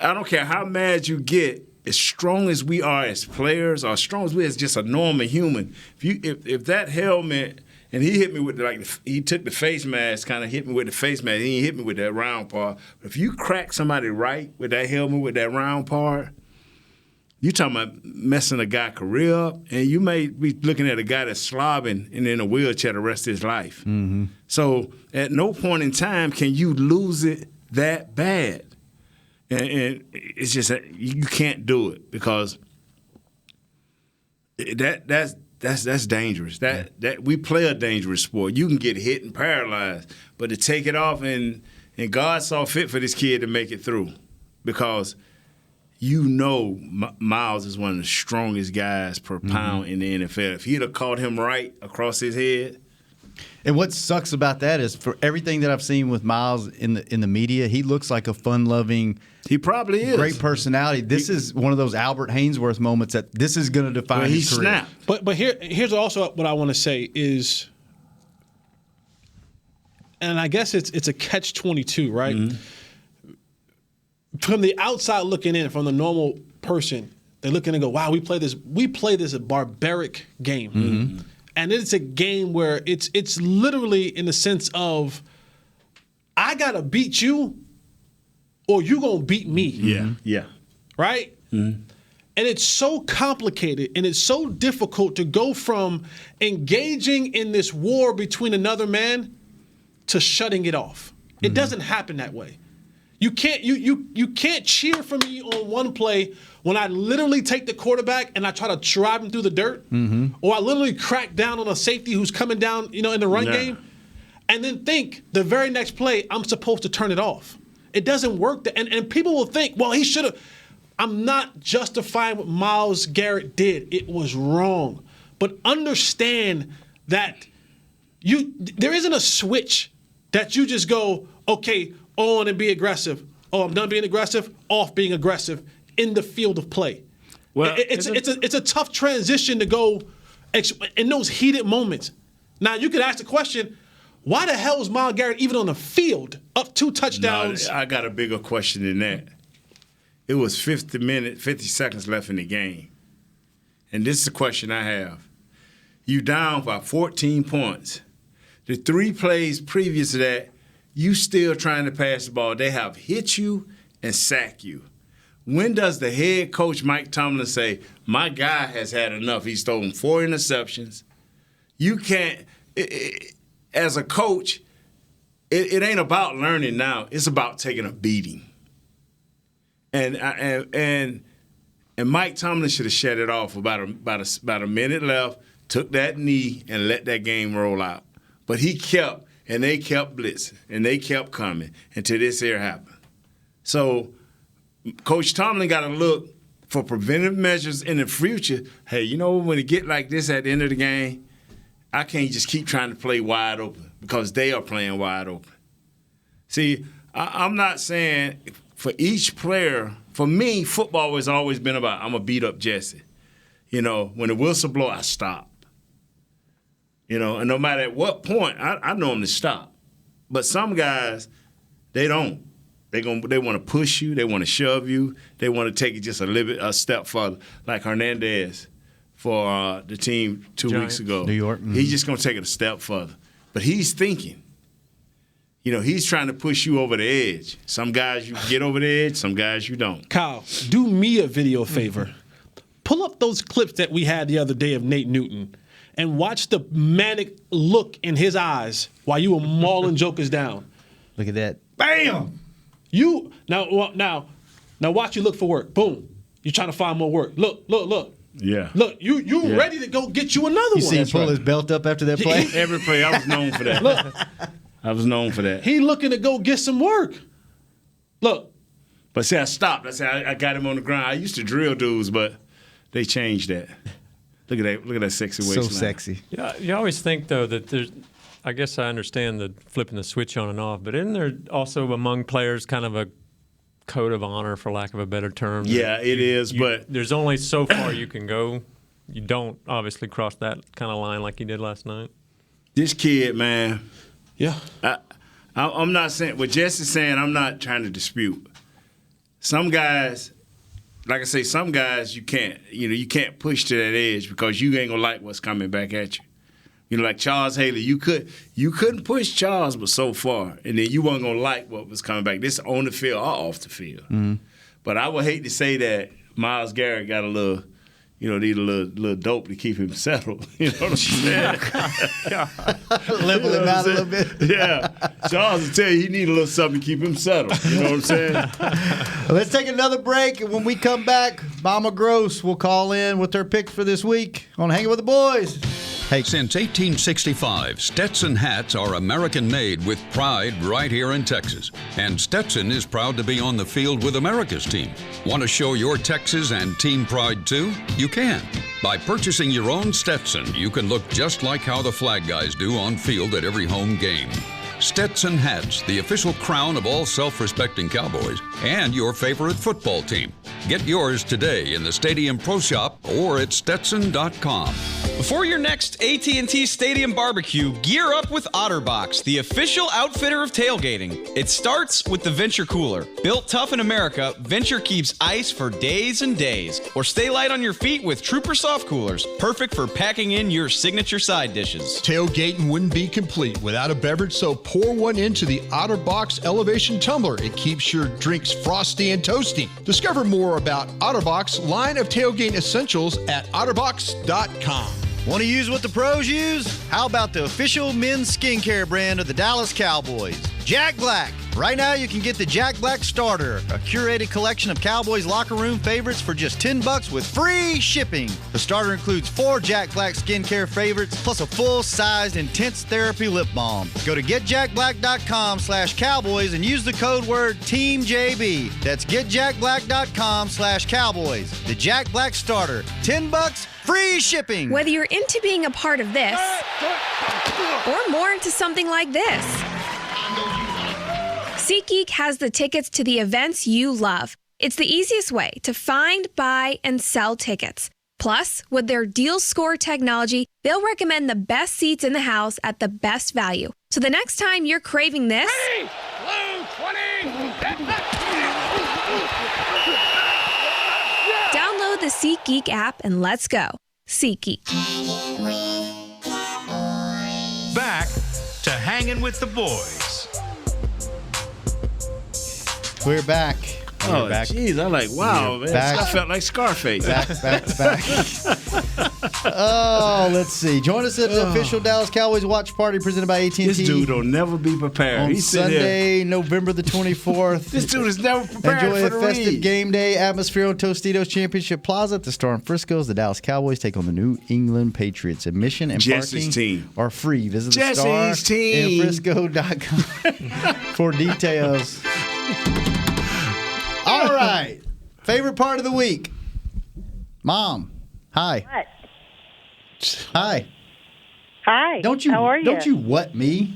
I don't care how mad you get, as strong as we are as players, or as strong as we are as just a normal human, if that helmet, and he hit me with he took the face mask, kind of hit me with the face mask. He hit me with that round part. But if you crack somebody right with that helmet, with that round part, you talking about messing a guy's career up, and you may be looking at a guy that's slobbing and in a wheelchair the rest of his life. So at no point in time can you lose it that bad. And it's just that you can't do it because that's dangerous. That we play a dangerous sport. You can get hit and paralyzed, but to take it off and God saw fit for this kid to make it through because Miles is one of the strongest guys per pound in the NFL. If he'd have caught him right across his head. And what sucks about that is for everything that I've seen with Miles in the media, he looks like a fun-loving. He probably is. Great personality. This is one of those Albert Hainsworth moments that this is going to define his career. Snapped. But here's also what I want to say is, and I guess it's a catch-22, right? From the outside looking in, from the normal person, they look in and go, "Wow, we play this a barbaric game." And it's a game where it's literally in the sense of, I gotta beat you, or you gonna beat me. Yeah. Right? And it's so complicated and it's so difficult to go from engaging in this war between another man to shutting it off. It doesn't happen that way. You can't cheer for me on one play when I literally take the quarterback and I try to drive him through the dirt, or I literally crack down on a safety who's coming down, in the run game, and then think the very next play I'm supposed to turn it off. It doesn't work. And people will think, well, he should have. I'm not justifying what Myles Garrett did. It was wrong. But understand that there isn't a switch that you just go, okay, on and be aggressive. Oh, I'm done being aggressive, off being aggressive in the field of play. Well, it's a tough transition to go in those heated moments. Now, you could ask the question, why the hell is Myles Garrett even on the field up 2 touchdowns? No, I got a bigger question than that. It was 50 seconds left in the game. And this is the question I have. You down by 14 points. The 3 plays previous to that, you still trying to pass the ball. They have hit you and sacked you. When does the head coach, Mike Tomlin, say, my guy has had enough? He's thrown 4 interceptions. You can't, as a coach, it ain't about learning now. It's about taking a beating. And Mike Tomlin should have shut it off about a minute left, took that knee, and let that game roll out. But he kept, and they kept blitzing, and they kept coming until this here happened. So Coach Tomlin got to look for preventive measures in the future. Hey, when it get like this at the end of the game, I can't just keep trying to play wide open because they are playing wide open. See, I'm not saying for each player, for me, football has always been about I'm going to beat up Jesse. You know, when the whistle blow, I stop. You know, and no matter at what point, I know them to stop. But some guys, they don't. They want to push you. They want to shove you. They want to take it just a step further, like Hernandez for the team 2 weeks ago. New York. Mm-hmm. He's just going to take it a step further. But he's thinking. You know, he's trying to push you over the edge. Some guys you get over the edge, some guys you don't. Kyle, do me a video favor. Pull up those clips that we had the other day of Nate Newton and watch the manic look in his eyes while you were mauling jokers down. Look at that. Bam! You now watch you look for work. Boom. You're trying to find more work. Look. Yeah. Look, you ready to go get you another one. You see him pull his belt up after that play? Every play, I was known for that. Look. I was known for that. He looking to go get some work. Look. But see, I stopped. I said I got him on the ground. I used to drill dudes, but they changed that. Look at that sexy waistline. So sexy. Yeah, you always think though that there's. I guess I understand the flipping the switch on and off, but isn't there also among players kind of a code of honor, for lack of a better term? Yeah, it is, but there's only so far you can go. You don't obviously cross that kind of line like you did last night. This kid, man. Yeah. I'm not saying what Jesse's saying. I'm not trying to dispute. Some guys, like I say, some guys you can't. You can't push to that edge because you ain't gonna like what's coming back at you. You know, like Charles Haley, you couldn't push Charles but so far, and then you weren't gonna like what was coming back. This on the field or off the field. Mm-hmm. But I would hate to say that Myles Garrett got a little, need a little dope to keep him settled. You know what I'm saying? Level him out a little bit. Yeah. Charles will tell you he need a little something to keep him settled. You know what I'm saying? Let's take another break, and when we come back, Mama Gross will call in with her pick for this week on Hanging with the Boys. Hey. Since 1865, Stetson hats are American-made with pride right here in Texas. And Stetson is proud to be on the field with America's team. Want to show your Texas and team pride too? You can. By purchasing your own Stetson, you can look just like how the flag guys do on field at every home game. Stetson hats, the official crown of all self-respecting Cowboys and your favorite football team. Get yours today in the Stadium Pro Shop or at Stetson.com. Before your next AT&T Stadium barbecue, gear up with OtterBox, the official outfitter of tailgating. It starts with the Venture Cooler. Built tough in America, Venture keeps ice for days and days. Or stay light on your feet with Trooper Soft Coolers, perfect for packing in your signature side dishes. Tailgating wouldn't be complete without a beverage, so pour one into the OtterBox Elevation Tumbler. It keeps your drinks frosty and toasty. Discover more about OtterBox line of tailgate essentials at OtterBox.com. Want to use what the pros use? How about the official men's skincare brand of the Dallas Cowboys, Jack Black? Right now, you can get the Jack Black Starter, a curated collection of Cowboys locker room favorites for just $10 with free shipping. The starter includes 4 Jack Black skincare favorites, plus a full-sized intense therapy lip balm. Go to getjackblack.com/Cowboys and use the code word TEAMJB. That's getjackblack.com/Cowboys. The Jack Black Starter, $10, free shipping. Whether you're into being a part of this or more into something like this, SeatGeek has the tickets to the events you love. It's the easiest way to find, buy, and sell tickets. Plus, with their deal score technology, they'll recommend the best seats in the house at the best value. So the next time you're craving this, Ready? Blue 20! download the SeatGeek app and let's go. SeatGeek. Back to Hanging with the Boys. We're back. Oh, jeez. I'm like, wow, man. Back. I felt like Scarface. Back. Oh, let's see. Join us at the official Dallas Cowboys watch party presented by AT&T. This dude will never be prepared. On He's Sunday, November the 24th. This dude is never prepared Enjoy for a the festive read. game day atmosphere on Tostitos Championship Plaza at the Star in Frisco as the Dallas Cowboys take on the New England Patriots. Admission and Jesse's parking team. are free. Visit the Jesse's Star team. in Frisco.com for details. All right. Favorite part of the week. Mom. Hi. What? Hi. Hi. How are you? Don't you what me?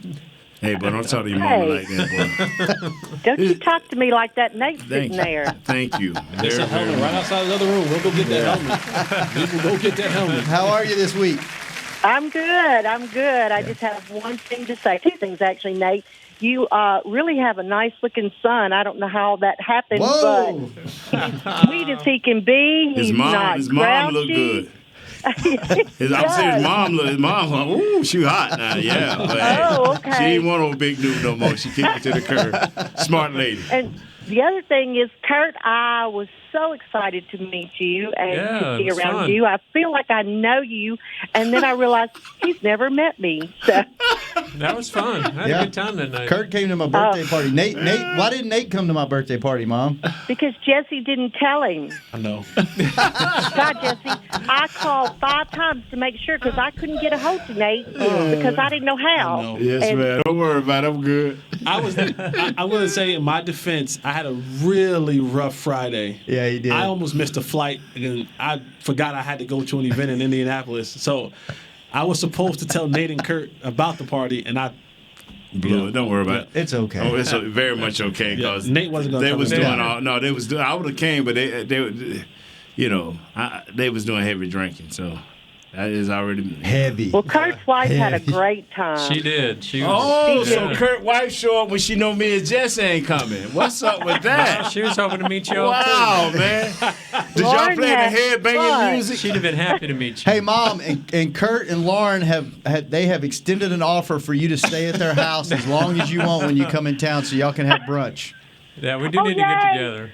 Hey, but don't talk to your mama like that, boy. Don't you talk to me like that. Nate's sitting you. there. Thank you. There's a helmet right outside the other room. We'll go get that helmet. We will go get that helmet. How are you this week? I'm good. I just have one thing to say. Two things, actually, Nate. You really have a nice-looking son. I don't know how that happened, but he's sweet as he can be. He's not his mom looked good. His mom, ooh, she hot now, yeah. But okay. She ain't want no big dude no more. She kicked it to the curb. Smart lady. And the other thing is, Kurt, I was so excited to meet you and to be around you. I feel like I know you, and then I realized he's never met me. So. That was fun. I had a good time that night. Kurt came to my birthday party. Nate, why didn't Nate come to my birthday party, Mom? Because Jesse didn't tell him. I know. God, Jesse, I called 5 times to make sure because I couldn't get a hold of Nate because I didn't know how. Yes, man. Don't worry about it. I'm good. I'm going to say, in my defense, I had a really rough Friday. Yeah, you did. I almost missed a flight, and I forgot I had to go to an event in Indianapolis. So I was supposed to tell Nate and Kurt about the party, and I blew it. Don't worry about it. It's okay. Oh, it's very much okay because Nate wasn't going to. They was doing all. No, they was doing. I would have came, but they they was doing heavy drinking, so. That is already heavy. Well, Kurt's wife had a great time. She did. She was. So Kurt's wife show up when she know me and Jess ain't coming. What's up with that? She was hoping to meet you all Wow, man. Did y'all play the headbanging music? She'd have been happy to meet you. Hey, Mom, and Kurt and Lauren have extended an offer for you to stay at their house as long as you want when you come in town, so y'all can have brunch. Yeah, we do need to get together.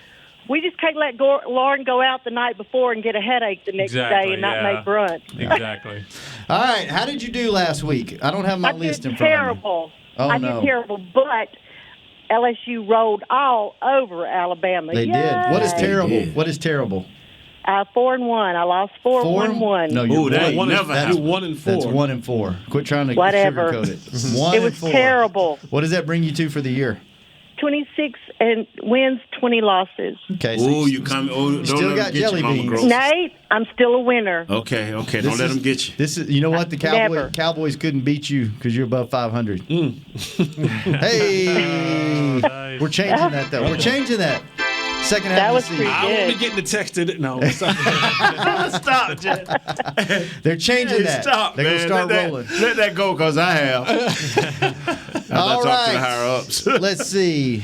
We just can't let Lauren go out the night before and get a headache the next day and not make brunch. Exactly. All right. How did you do last week? I don't have my list in front of me. I did terrible, but LSU rolled all over Alabama. They did. What is terrible? What is terrible? 4-1. I lost 4-1-1. No, you're that never happened. 1-4. That's 1-4. Quit trying to Whatever. sugarcoat it. 1-4. It was terrible. What does that bring you to for the year? 26 and wins, 20 losses. Okay. So you come. Still got jelly beans. Nate, I'm still a winner. Okay. Don't let them get you. This is. You know what? The Cowboys couldn't beat you because you're above 500. Hey, nice. We're changing that though. We're changing that. Second half of the season. I won't be getting the texted. No. Stop, Jen. They're changing that. Stop, They're going to start rolling. Let that go because I have. All right. To the higher ups. Let's see.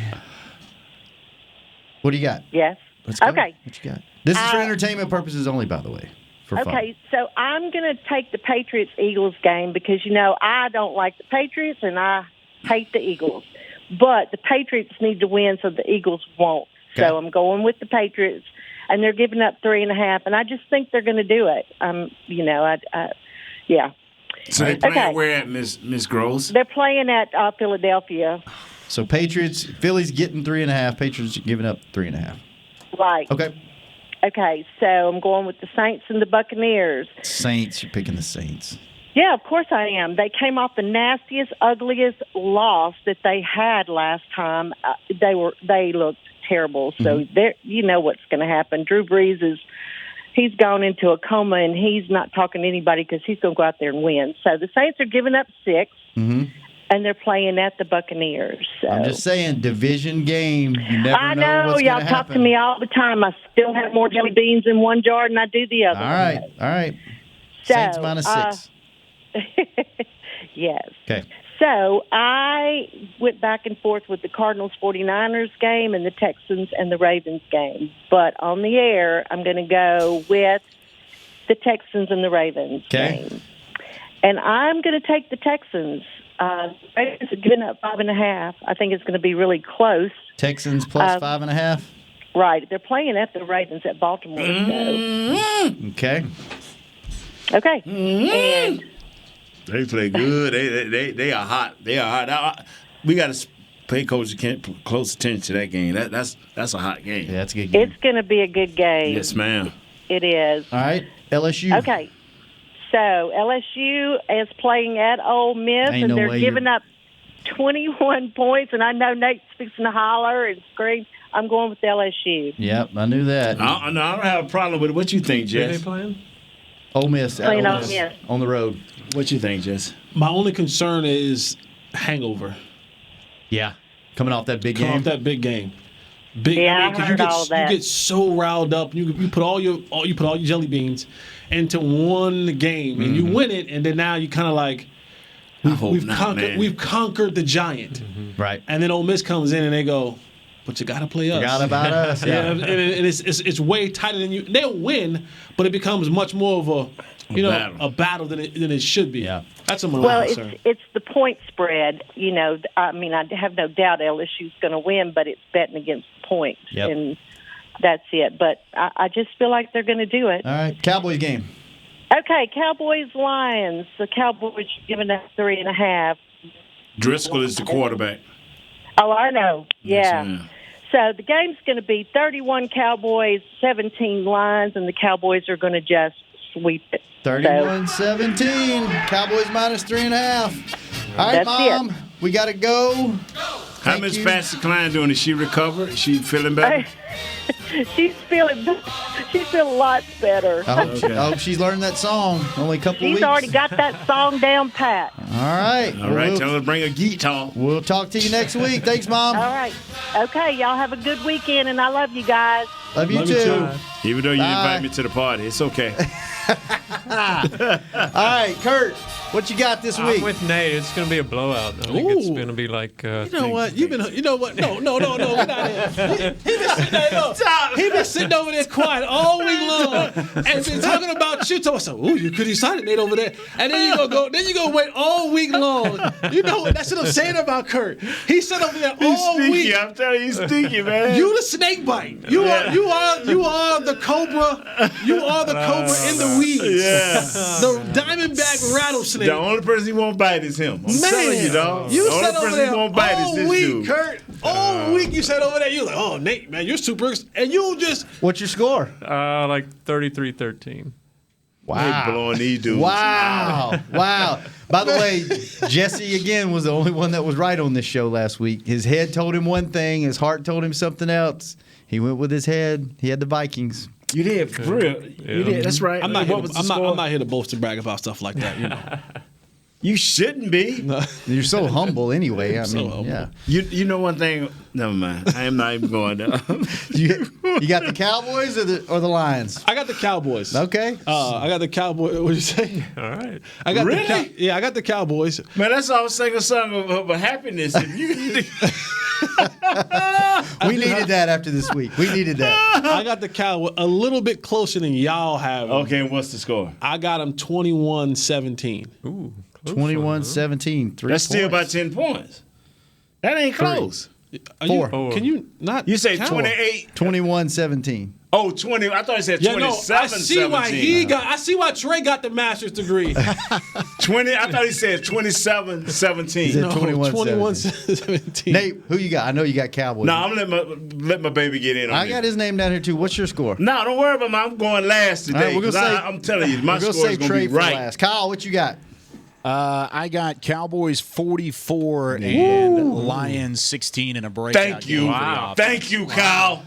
What do you got? Yes. Let's go. Okay. What you got? This is for entertainment purposes only, by the way. Okay, so I'm going to take the Patriots-Eagles game because, I don't like the Patriots and I hate the Eagles. But the Patriots need to win so the Eagles won't. Okay. So I'm going with the Patriots, and they're giving up 3.5, and I just think they're going to do it. Yeah. So they're playing where at, Miss Groves? They're playing at Philadelphia. So Philly's getting 3.5. Patriots giving up 3.5. Right. Okay, so I'm going with the Saints and the Buccaneers. Saints, you're picking the Saints. Yeah, of course I am. They came off the nastiest, ugliest loss that they had last time. They looked terrible. So you know what's going to happen. Drew Brees he's gone into a coma and he's not talking to anybody because he's going to go out there and win. So the Saints are giving up 6, and they're playing at the Buccaneers. So. I'm just saying, division game. You never I know what's y'all gonna talk happen. to me all the time. I still have more jelly beans in one jar than I do the other. All right. So, Saints minus 6. Yes. Okay. So I went back and forth with the Cardinals 49ers game and the Texans and the Ravens game. But on the air, I'm going to go with the Texans and the Ravens game. And I'm going to take the Texans. Ravens are giving up 5.5. I think it's going to be really close. Texans plus 5.5? Right. They're playing at the Ravens at Baltimore. Okay. Okay. And they play good. They are hot. They are hot. We got to pay close attention to that game. That's a hot game. Yeah, that's a good game. It's going to be a good game. Yes, ma'am. It is. All right, LSU. Okay. So LSU is playing at Ole Miss, and they're giving up 21 points. And I know Nate's fixing to holler and scream. I'm going with LSU. Yep, I knew that. I don't have a problem with it. What you think, Jess? Who they playing? Ole Miss. Playing Ole Miss. On the road. What you think, Jess? My only concern is hangover. Yeah. Coming off that big Coming game. off that big game. I heard all that. You get so riled up. You put all your jelly beans into one game and you win it, and then now you kind of like we've conquered the giant. Right. And then Ole Miss comes in and they go, but you got to play us. Forgot about us. Yeah. And it's way tighter than you. They'll win, but it becomes much more of a battle than it should be. Yeah. That's my concern. It's the point spread. I mean, I have no doubt LSU's going to win, but it's betting against the points, and that's it. But I just feel like they're going to do it. All right, Cowboys game. Okay, Cowboys-Lions. The Cowboys giving us 3.5. Driscoll is the quarterback. Oh, I know. Yeah. So the game's going to be 31 Cowboys, 17 Lions, and the Cowboys are going to just sweep it. 31-17. Cowboys minus 3.5. All right, That's Mom. it. We got to go. How Miss Patsy Cline doing? Is she recovered? Is she feeling better? She's feeling lots better. I hope she's learned that song. Only a couple weeks. She's already got that song down pat. All right. All right. Tell her to bring a guitar. We'll talk to you next week. Thanks, Mom. All right. Okay, y'all have a good weekend, and I love you guys. Love you too. Even though you invite me to the party, it's okay. All right, Kurt, what you got this week? I'm with Nate. It's going to be a blowout. I think it's going to be like. You know what? No. We're not here. He been sitting over there quiet all week long and been talking about you. So, ooh, you pretty excited, Nate, over there. And then you go wait all week long. You know what? That's what I'm saying about Kurt. He sat over there all week. I'm telling you, he's stinky, man. You the snake bite. You are the cobra. You are the cobra in the weeds. Yeah. The diamondback rattlesnake. The only person he won't bite is him. I'm telling you, dog. You the sat only over person there he won't bite is this week, dude. Kurt. All week you sat over there. You're like, oh, Nate, man, you're super. And you just. What's your score? Like 33-13. Wow. They blowing these dudes. Wow. By the way, Jesse, again, was the only one that was right on this show last week. His head told him one thing. His heart told him something else. He went with his head. He had the Vikings. You did, for real. You did. That's right. I'm not here to boast and brag about stuff like that, you know. You shouldn't be. No. You're so humble anyway. I mean, yeah. You know one thing? Never mind. I am not even going there. You got the Cowboys or the Lions? I got the Cowboys. Okay. I got the Cowboys. What did you say? All right. I got really? I got the Cowboys. Man, that's all I was singing a song of happiness. If you we needed that after this week. We needed that. I got the Cowboys a little bit closer than y'all have. Okay, and what's the score? I got them 21-17. Ooh. 21-17. That's still about 10 points. That ain't close. Four. Can you not? You say 28. 21-17. Oh, 20. I thought he said 27. I see why I see why Trey got the master's degree. 20. I thought he said 27-17. He said 21-17. Nate, who you got? I know you got Cowboys. No, I'm gonna let my baby get in on I got his name down here too. What's your score? No, don't worry about me. I'm going last today. Right, we're gonna say, I'm telling you, my score is going to be right. right. Kyle, what you got? I got Cowboys 44 and Lions 16 in a breakout. Thank you. Wow. Thank you, Kyle.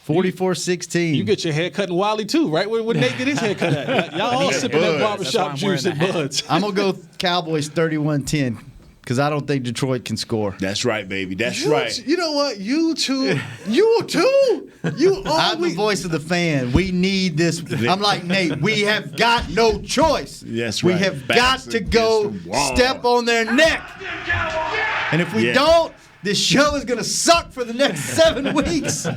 44-16. You get your hair cut in Wiley too, right? Where Nate get his hair cut at? Y'all all sipping that barbershop juice and buds. I'm going to go Cowboys 31-10 because I don't think Detroit can score. That's right, baby. That's right. You know what? You too. I'm the voice of the fan. We need this. I'm like, Nate, we have got no choice. That's right. We have got to go step on their neck. And if we don't, this show is going to suck for the next 7 weeks.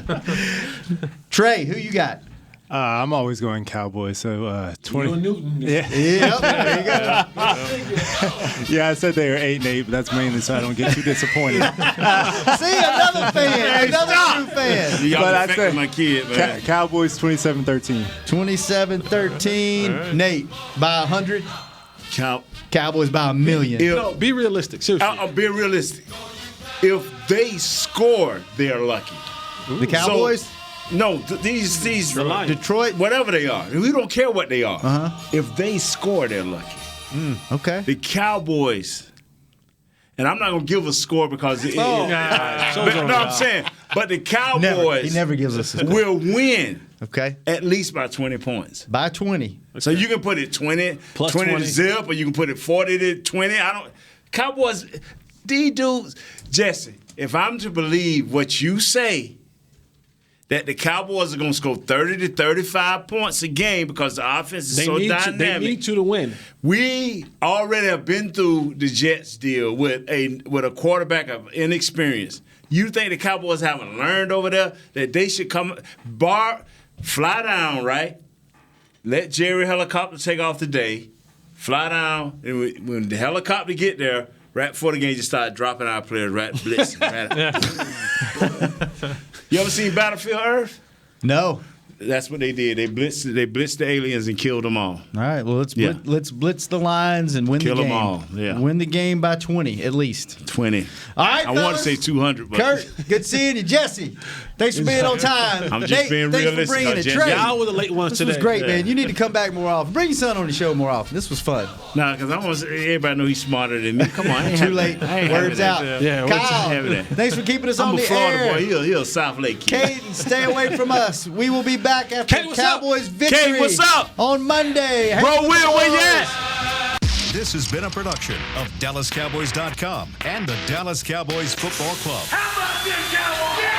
Trey, who you got? I'm always going Cowboys. So 20. Newton. Yeah. Yep. There you go. Yeah, I said they were 8-8, but that's mainly so I don't get too disappointed. See, another fan, another true fan. Y'all But I affecting said my kid, man. Cowboys 27-13. 27-13. Right. Nate, by 100. Cowboys by 1,000,000. No, be realistic. Seriously. I'll be realistic. If they score, they're lucky. The Cowboys? No, these Detroit, whatever they are. We don't care what they are. If they score, they're lucky. Okay. The Cowboys, and I'm not going to give a score because I'm saying But the Cowboys he never gives us a score. will win. Okay. At least by 20 points. By 20. So you can put it 20 Plus 20 to 20. zip, or you can put it 40 to 20. Cowboys, these dudes, Jesse, if I'm to believe what you say, that the Cowboys are going to score 30 to 35 points a game because the offense is so dynamic. They need to win. We already have been through the Jets deal with a quarterback of inexperience. You think the Cowboys haven't learned over there that they should fly down, right? Let Jerry Helicopter take off today. Fly down, and when the helicopter get there, right before the game, just start dropping our players, right? Blitz. You ever seen Battlefield Earth? No. That's what they did. They blitzed the aliens and killed them all. All right. Well, let's blitz the lines and win Kill the game. Kill them all. Yeah. Win the game by 20 at least. 20. All right. I want to say 200. But Kurt, good seeing you, Jesse. Thanks for being on time. I'm just being thanks realistic. for bringing it. Trey, y'all were the late ones today. This was great, man. You need to come back more often. Bring your son on the show more often. This was fun. Nah, because I want everybody to know he's smarter than me. Come on. Too late. Words out. Yeah, Kyle, thanks for keeping us on the Florida air. Boy. He's a South Lake kid. Caden, stay away from us. We will be back after Cowboys victory. Kate, what's up? On Monday. Bro, Will, where you at? This has been a production of DallasCowboys.com and the Dallas Cowboys Football Club. How about this, Cowboys?